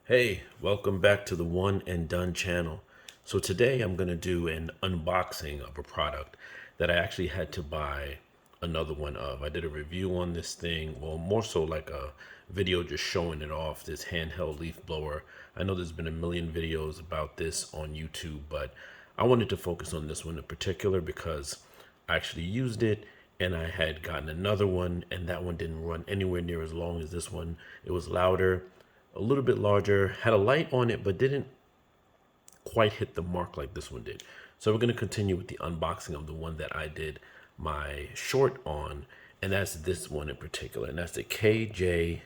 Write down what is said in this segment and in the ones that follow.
Hey, welcome back to the One and Done channel. So today I'm going to do an unboxing of a product that I actually had to buy another one of. I did a review on this thing, well, more so like a video just showing it off, this handheld leaf blower. I know there's been a million videos about this on YouTube, but I wanted to focus on this one in particular because I actually used it and I had gotten another one and that one didn't run anywhere near as long as this one. It was louder, a little bit larger, had a light on it, but didn't quite hit the mark like this one did. So we're going to continue with the unboxing of the one that I did my short on, and that's this one in particular, and that's the KJBAO.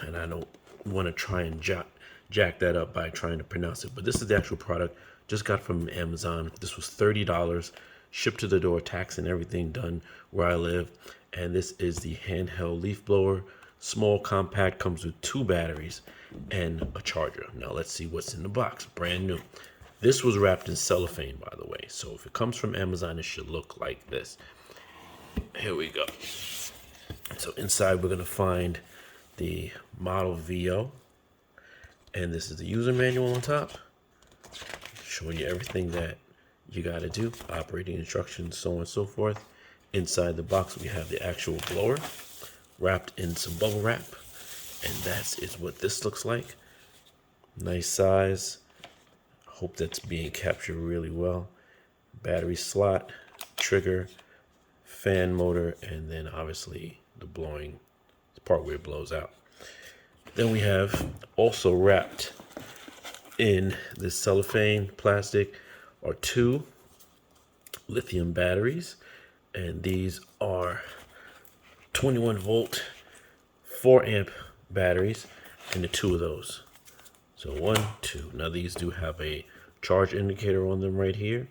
And I don't want to try and jack that up by trying to pronounce it, but this is the actual product. Just got from Amazon. This was $30, shipped to the door, tax and everything done where I live. And this is the handheld leaf blower. Small, compact, comes with 2 batteries and a charger. Now let's see what's in the box. Brand new. This was wrapped in cellophane, by the way. So if it comes from Amazon, it should look like this. Here we go. So inside we're going to find the model VO. And this is the user manual on top, showing you everything that you got to do, operating instructions, so on and so forth. Inside the box we have the actual blower wrapped in some bubble wrap, and that is what this looks like. Nice size. Hope that's being captured really well. Battery slot, trigger, fan motor, and then obviously the blowing, the part where it blows out. Then we have also wrapped in this cellophane plastic are 2 lithium batteries, and these are 21 volt 4 amp batteries, and the 2 of those. So 1, 2. Now these do have a charge indicator on them right here,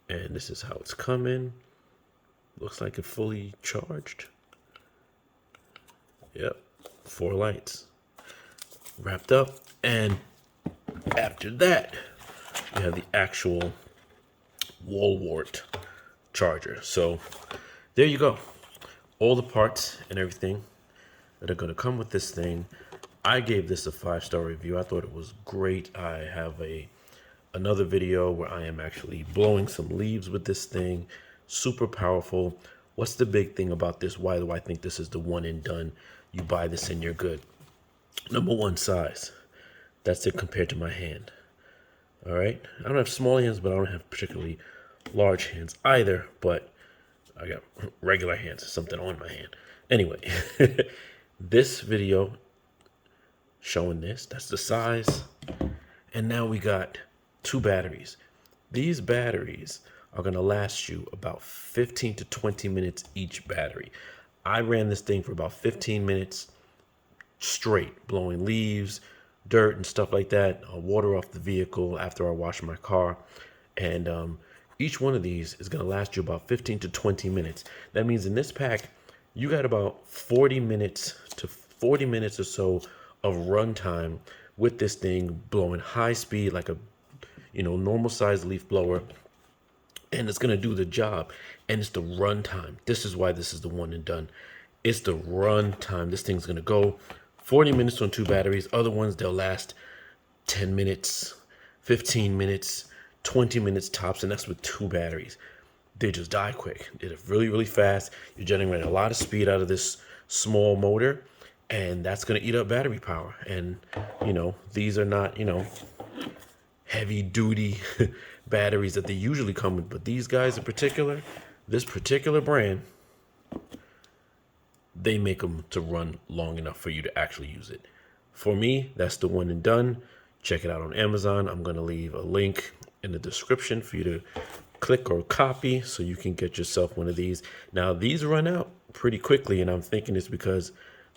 and this is how it's coming. Looks like it's fully charged. Yep, 4 lights wrapped up. And after that we have the actual wall wart charger. So there you go, all the parts and everything that are going to come with this thing. I gave this a 5-star review. I thought it was great. I have another video where I am actually blowing some leaves with this thing. Super powerful. What's the big thing about this? Why do I think this is the one and done? You buy this and you're good. Number 1, size. That's it compared to my hand. All right. I don't have small hands, but I don't have particularly large hands either, but I got regular hands, something on my hand. Anyway, this video showing this, that's the size. And now we got 2 batteries. These batteries are going to last you about 15 to 20 minutes each battery. I ran this thing for about 15 minutes straight, blowing leaves, dirt and stuff like that, water off the vehicle after I wash my car. And each one of these is going to last you about 15 to 20 minutes. That means in this pack, you got about 40 minutes to 40 minutes or so of runtime with this thing, blowing high speed like a normal size leaf blower, and it's going to do the job. And it's the runtime. This is why this is the one and done. It's the runtime. This thing's going to go 40 minutes on 2 batteries. Other ones, they'll last 10 minutes, 15 minutes, 20 minutes tops, and that's with 2 batteries. They just die quick. They're really, really fast. You're generating a lot of speed out of this small motor, and that's going to eat up battery power. And, these are not, heavy duty batteries that they usually come with, but these guys in particular, this particular brand, they make them to run long enough for you to actually use it. For me, that's the one and done. Check it out on Amazon. I'm going to leave a link in the description for you to click or copy so you can get yourself one of these. Now, these run out pretty quickly, and I'm thinking it's because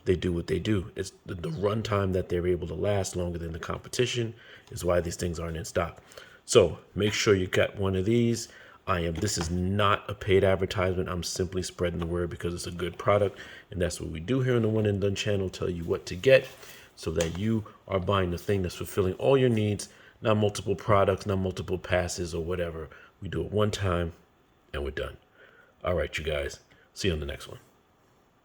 they do what they do. It's the runtime that they're able to last longer than the competition is why these things aren't in stock. So make sure you get one of these. This is not a paid advertisement. I'm simply spreading the word because it's a good product, and that's what we do here on the One and Done channel, tell you what to get so that you are buying the thing that's fulfilling all your needs, not multiple products, not multiple passes or whatever. We do it one time and we're done. All right, you guys. See you on the next one.